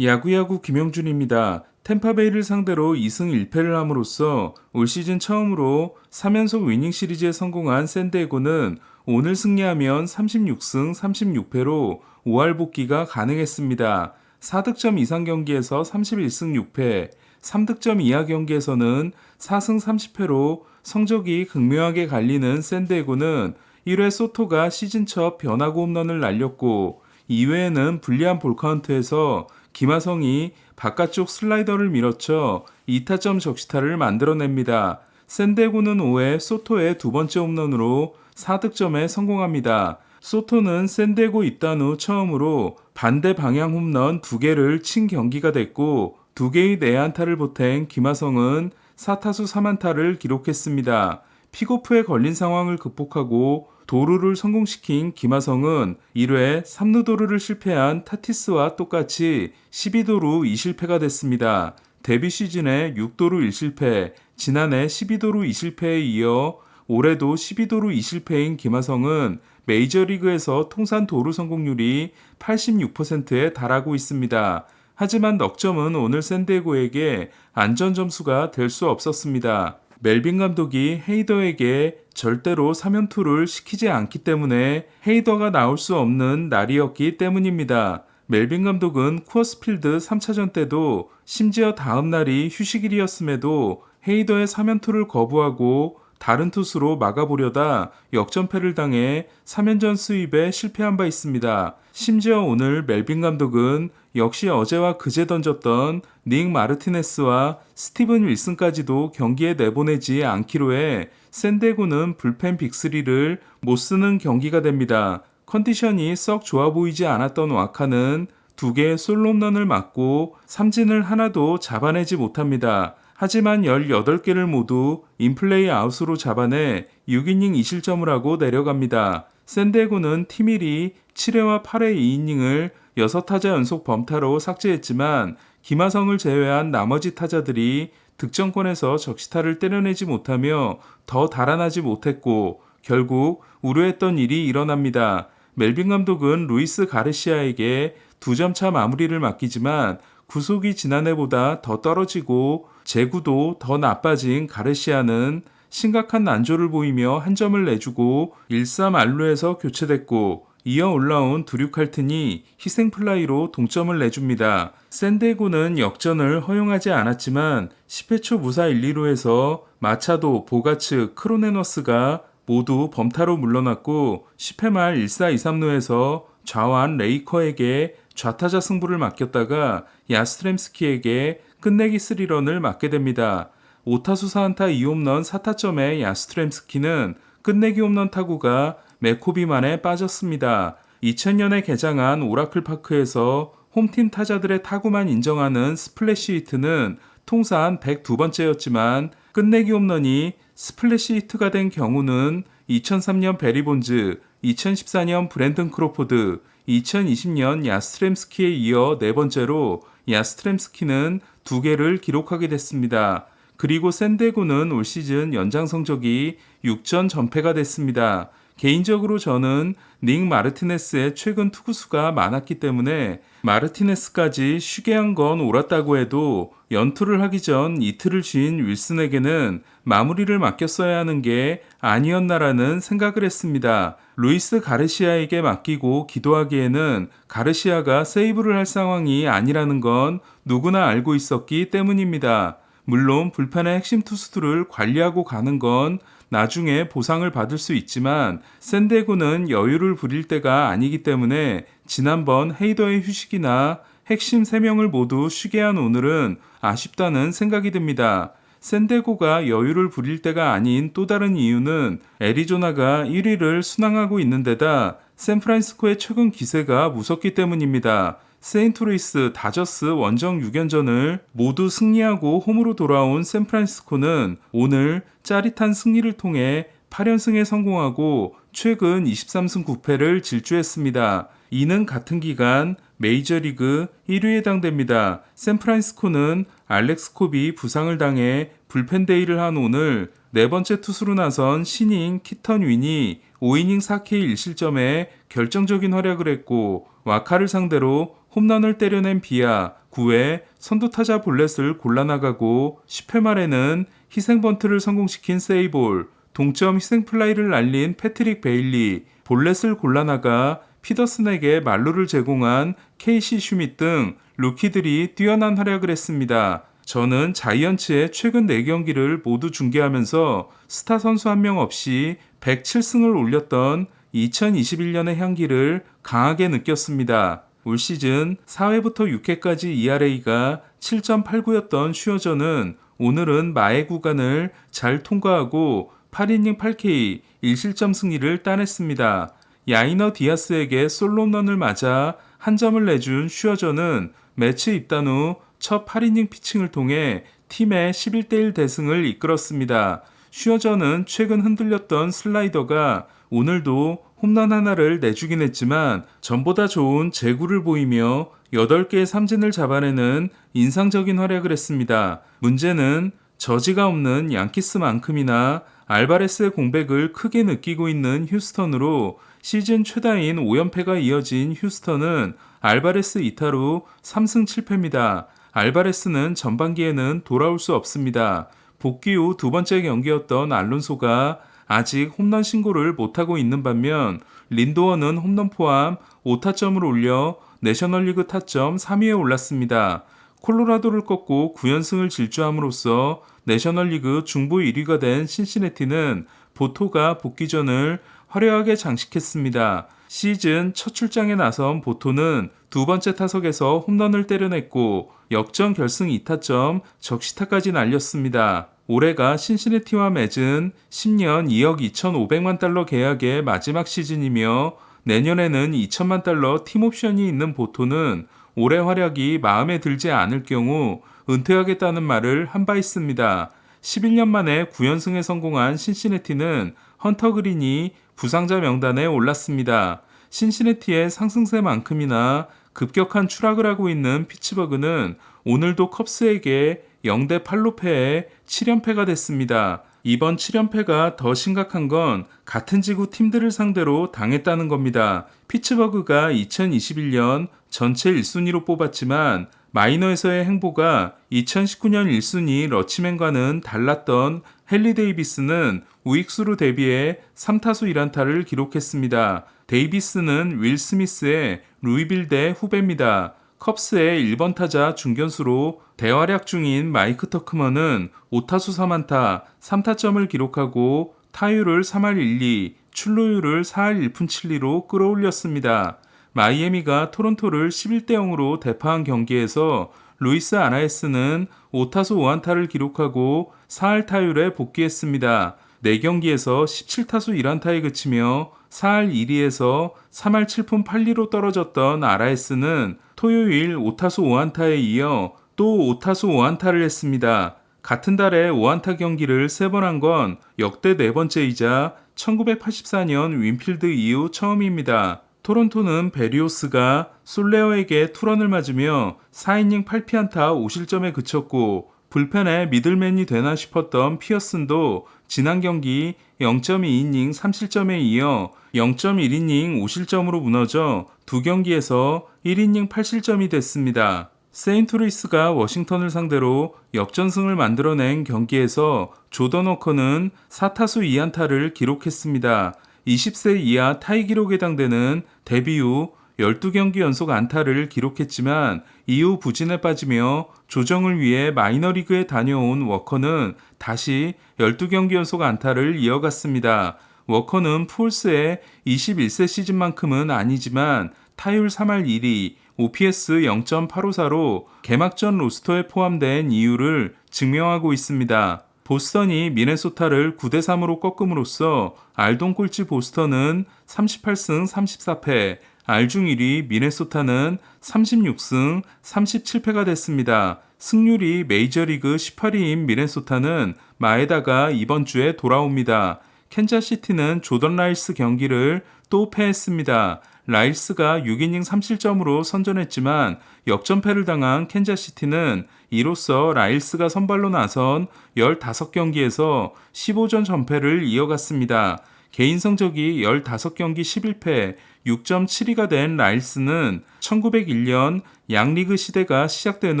야구야구 김영준입니다. 템파베이를 상대로 2승 1패를 함으로써 올 시즌 처음으로 3연속 위닝 시리즈에 성공한 샌디에고는 오늘 승리하면 36승 36패로 5할 복귀가 가능했습니다. 4득점 이상 경기에서 31승 6패, 3득점 이하 경기에서는 4승 30패로 성적이 극명하게 갈리는 샌디에고는 1회 소토가 시즌 첫 변화구 홈런을 날렸고 2회에는 불리한 볼카운트에서 김하성이 바깥쪽 슬라이더를 밀어쳐 2타점 적시타를 만들어냅니다. 샌디에고는 5회 소토의 두 번째 홈런으로 4득점에 성공합니다. 소토는 샌디에고 입단 후 처음으로 반대 방향 홈런 2개를 친 경기가 됐고 2개의 내안타를 보탠 김하성은 4타수 3안타를 기록했습니다. 픽오프에 걸린 상황을 극복하고 도루를 성공시킨 김하성은 1회 3루 도루를 실패한 타티스와 똑같이 12도루 2실패가 됐습니다. 데뷔 시즌에 6도루 1실패, 지난해 12도루 2실패에 이어 올해도 12도루 2실패인 김하성은 메이저리그에서 통산 도루 성공률이 86%에 달하고 있습니다. 하지만 넉점은 오늘 샌디에고에게 안전점수가 될 수 없었습니다. 멜빈 감독이 헤이더에게 절대로 3연투를 시키지 않기 때문에 헤이더가 나올 수 없는 날이었기 때문입니다. 멜빈 감독은 쿠어스필드 3차전 때도 심지어 다음 날이 휴식일이었음에도 헤이더의 3연투를 거부하고 다른 투수로 막아보려다 역전패를 당해 3연전 수입에 실패한 바 있습니다. 심지어 오늘 멜빈 감독은 역시 어제와 그제 던졌던 닉 마르티네스와 스티븐 윌슨까지도 경기에 내보내지 않기로 해 샌디에고는 불펜 빅3를 못 쓰는 경기가 됩니다. 컨디션이 썩 좋아 보이지 않았던 와카는 2개의 솔로 홈런을 맞고 삼진을 하나도 잡아내지 못합니다. 하지만 18개를 모두 인플레이 아웃으로 잡아내 6이닝 2실점을 하고 내려갑니다. 샌디에고는 팀 1위 7회와 8회 2이닝을 6타자 연속 범타로 삭제했지만 김하성을 제외한 나머지 타자들이 득점권에서 적시타를 때려내지 못하며 더 달아나지 못했고 결국 우려했던 일이 일어납니다. 멜빈 감독은 루이스 가르시아에게 2점차 마무리를 맡기지만 구속이 지난해보다 더 떨어지고 제구도 더 나빠진 가르시아는 심각한 난조를 보이며 한 점을 내주고 1-3안루에서 교체됐고 이어 올라온 드류 칼튼이 희생플라이로 동점을 내줍니다. 샌디에고는 역전을 허용하지 않았지만 10회 초 무사 1-2루에서 마차도, 보가츠, 크로네너스가 모두 범타로 물러났고 10회 말 1-4-2-3루에서 좌완 레이커에게 좌타자 승부를 맡겼다가 야스트렘스키에게 끝내기 3런을 맞게 됩니다. 5타수 4안타 2홈런 4타점의 야스트렘스키는 끝내기 홈런 타구가 매코비만에 빠졌습니다. 2000년에 개장한 오라클 파크에서 홈팀 타자들의 타구만 인정하는 스플래시 히트는 통산 102번째였지만 끝내기 홈런이 스플래시 히트가 된 경우는 2003년 베리 본즈, 2014년 브랜든 크로포드, 2020년 야스트렘스키에 이어 네 번째로 야스트렘스키는 2개를 기록하게 됐습니다. 그리고 샌디에고는 올 시즌 연장 성적이 6전 전패가 됐습니다. 개인적으로 저는 닉 마르티네스의 최근 투구수가 많았기 때문에 마르티네스까지 쉬게 한 건 옳았다고 해도 연투를 하기 전 이틀을 쉰 윌슨에게는 마무리를 맡겼어야 하는 게 아니었나라는 생각을 했습니다. 루이스 가르시아에게 맡기고 기도하기에는 가르시아가 세이브를 할 상황이 아니라는 건 누구나 알고 있었기 때문입니다. 물론 불펜의 핵심 투수들을 관리하고 가는 건 나중에 보상을 받을 수 있지만 샌디에고는 여유를 부릴 때가 아니기 때문에 지난번 헤이더의 휴식이나 핵심 3명을 모두 쉬게 한 오늘은 아쉽다는 생각이 듭니다. 샌디에고가 여유를 부릴 때가 아닌 또 다른 이유는 애리조나가 1위를 순항하고 있는 데다 샌프란시스코의 최근 기세가 무섭기 때문입니다. 세인트루이스, 다저스 원정 6연전을 모두 승리하고 홈으로 돌아온 샌프란시스코는 오늘 짜릿한 승리를 통해 8연승에 성공하고 최근 23승 9패를 질주했습니다. 이는 같은 기간 메이저리그 1위에 해당됩니다. 샌프란시스코는 알렉스 콥이 부상을 당해 불펜데이를 한 오늘 네 번째 투수로 나선 신인 키턴 윈이 5이닝 4K 1실점에 결정적인 활약을 했고 와카를 상대로 홈런을 때려낸 비아, 9회 선두타자 볼넷을 골라나가고 10회 말에는 희생번트를 성공시킨 세이볼, 동점 희생플라이를 날린 패트릭 베일리, 볼넷을 골라나가 피더슨에게 만루를 제공한 케이시 슈밋 등 루키들이 뛰어난 활약을 했습니다. 저는 자이언츠의 최근 4경기를 모두 중계하면서 스타 선수 한 명 없이 107승을 올렸던 2021년의 향기를 강하게 느꼈습니다. 올 시즌 4회부터 6회까지 ERA가 7.89였던 슈어저는 오늘은 마의 구간을 잘 통과하고 8이닝 8K 1실점 승리를 따냈습니다. 야이너 디아스에게 솔로 홈런을 맞아 한 점을 내준 슈어저는 매치 입단 후 첫 8이닝 피칭을 통해 팀의 11대1 대승을 이끌었습니다. 슈어저는 최근 흔들렸던 슬라이더가 오늘도 홈런 하나를 내주긴 했지만 전보다 좋은 제구를 보이며 8개의 삼진을 잡아내는 인상적인 활약을 했습니다. 문제는 저지가 없는 양키스만큼이나 알바레스의 공백을 크게 느끼고 있는 휴스턴으로 시즌 최다인 5연패가 이어진 휴스턴은 알바레스 이탈 후 3승 7패입니다. 알바레스는 전반기에는 돌아올 수 없습니다. 복귀 후 두 번째 경기였던 알론소가 아직 홈런 신고를 못하고 있는 반면 린도어는 홈런 포함 5타점을 올려 내셔널리그 타점 3위에 올랐습니다. 콜로라도를 꺾고 9연승을 질주함으로써 내셔널리그 중부 1위가 된 신시내티는 보토가 복귀전을 화려하게 장식했습니다. 시즌 첫 출장에 나선 보토는 두 번째 타석에서 홈런을 때려냈고 역전 결승 2타점 적시타까지 날렸습니다. 올해가 신시내티와 맺은 10년 2억 2,500만 달러 계약의 마지막 시즌이며 내년에는 2천만 달러 팀옵션이 있는 보토는 올해 활약이 마음에 들지 않을 경우 은퇴하겠다는 말을 한 바 있습니다. 11년 만에 9연승에 성공한 신시내티는 헌터 그린이 부상자 명단에 올랐습니다. 신시내티의 상승세만큼이나 급격한 추락을 하고 있는 피츠버그는 오늘도 컵스에게 0대 8로 패해 7연패가 됐습니다. 이번 7연패가 더 심각한 건 같은 지구 팀들을 상대로 당했다는 겁니다. 피츠버그가 2021년 전체 1순위로 뽑았지만 마이너에서의 행보가 2019년 1순위 러치맨과는 달랐던 헨리 데이비스는 우익수로 데뷔해 3타수 1안타를 기록했습니다. 데이비스는 윌 스미스의 루이빌대 후배입니다. 컵스의 1번 타자 중견수로 대활약 중인 마이크 터크먼은 5타수 3안타 3타점을 기록하고 타율을 3할 1리, 출루율을 4할 1푼 7리로 끌어올렸습니다. 마이애미가 토론토를 11대 0으로 대파한 경기에서 루이스 아나에스는 5타수 5안타를 기록하고 4할 타율에 복귀했습니다. 4경기에서 17타수 1안타에 그치며 4할 1리에서 3할 7푼 8리로 떨어졌던 아라에스는 토요일 5타수 5안타에 이어 또 5타수 5안타를 했습니다. 같은 달에 5안타 경기를 3번 한 건 역대 4번째이자 1984년 윈필드 이후 처음입니다. 토론토는 베리오스가 솔레어에게 투런을 맞으며 4이닝 8피안타 5실점에 그쳤고 불펜의 미들맨이 되나 싶었던 피어슨도 지난 경기 0.2이닝 3실점에 이어 0.1이닝 5실점으로 무너져 두 경기에서 1이닝 8실점이 됐습니다. 세인트루이스가 워싱턴을 상대로 역전승을 만들어낸 경기에서 조던 워커는 4타수 2안타를 기록했습니다. 20세 이하 타이 기록에 해당되는 데뷔 후 12경기 연속 안타를 기록했지만 이후 부진에 빠지며 조정을 위해 마이너리그에 다녀온 워커는 다시 12경기 연속 안타를 이어갔습니다. 워커는 푸올스의 21세 시즌만큼은 아니지만 타율 3할 1리, OPS 0.854로 개막전 로스터에 포함된 이유를 증명하고 있습니다. 보스턴이 미네소타를 9대 3으로 꺾음으로써 알동 꼴찌 보스턴은 38승 34패, 알중 1위 미네소타는 36승 37패가 됐습니다. 승률이 메이저리그 18위인 미네소타는 마에다가 이번 주에 돌아옵니다. 캔자시티는 조던 라일스 경기를 또 패했습니다. 라일스가 6이닝 3실점으로 선전했지만 역전패를 당한 캔자시티는 이로써 라일스가 선발로 나선 15경기에서 15전 전패를 이어갔습니다. 개인 성적이 15경기 11패, 6.72가 된 라일스는 1901년 양리그 시대가 시작된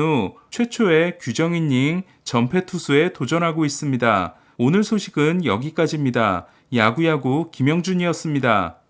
후 최초의 규정 이닝 전패 투수에 도전하고 있습니다. 오늘 소식은 여기까지입니다. 야구야구 김영준이었습니다.